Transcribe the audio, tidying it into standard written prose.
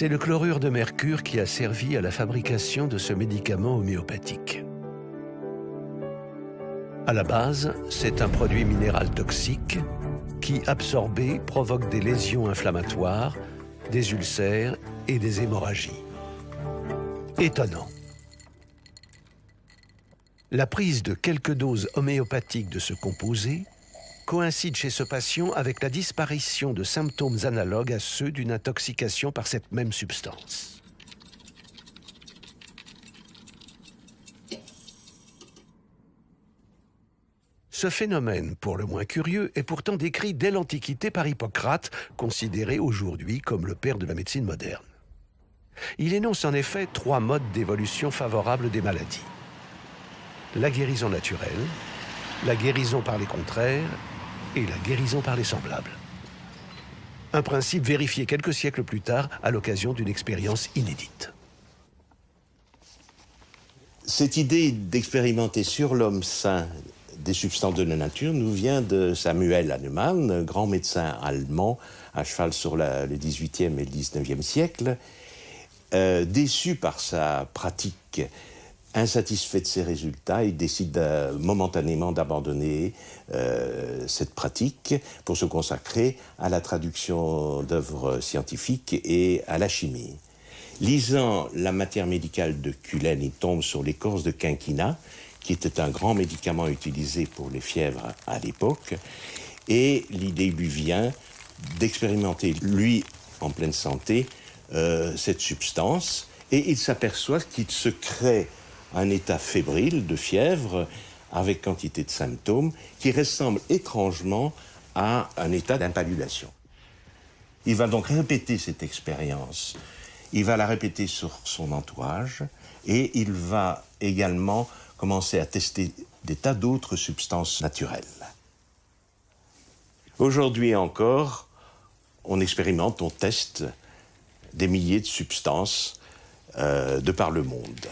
C'est le chlorure de mercure qui a servi à la fabrication de ce médicament homéopathique. À la base, c'est un produit minéral toxique qui, absorbé, provoque des lésions inflammatoires, des ulcères et des hémorragies. Étonnant. La prise de quelques doses homéopathiques de ce composé coïncide chez ce patient avec la disparition de symptômes analogues à ceux d'une intoxication par cette même substance. Ce phénomène, pour le moins curieux, est pourtant décrit dès l'Antiquité par Hippocrate, considéré aujourd'hui comme le père de la médecine moderne. Il énonce en effet 3 modes d'évolution favorables des maladies. La guérison naturelle, la guérison par les contraires et la guérison par les semblables. Un principe vérifié quelques siècles plus tard à l'occasion d'une expérience inédite. Cette idée d'expérimenter sur l'homme sain des substances de la nature nous vient de Samuel Hahnemann, grand médecin allemand à cheval sur le XVIIIe et le XIXe siècle. Déçu par sa pratique, insatisfait de ses résultats, il décide momentanément d'abandonner cette pratique pour se consacrer à la traduction d'œuvres scientifiques et à la chimie. Lisant la matière médicale de Cullen, il tombe sur l'écorce de quinquina, qui était un grand médicament utilisé pour les fièvres à l'époque, et l'idée lui vient d'expérimenter, lui, en pleine santé, cette substance, et il s'aperçoit qu'il se crée un état fébrile de fièvre avec quantité de symptômes qui ressemble étrangement à un état d'impaludation. Il va donc répéter cette expérience. Il va la répéter sur son entourage et il va également commencer à tester des tas d'autres substances naturelles. Aujourd'hui encore, on expérimente, on teste des milliers de substances de par le monde.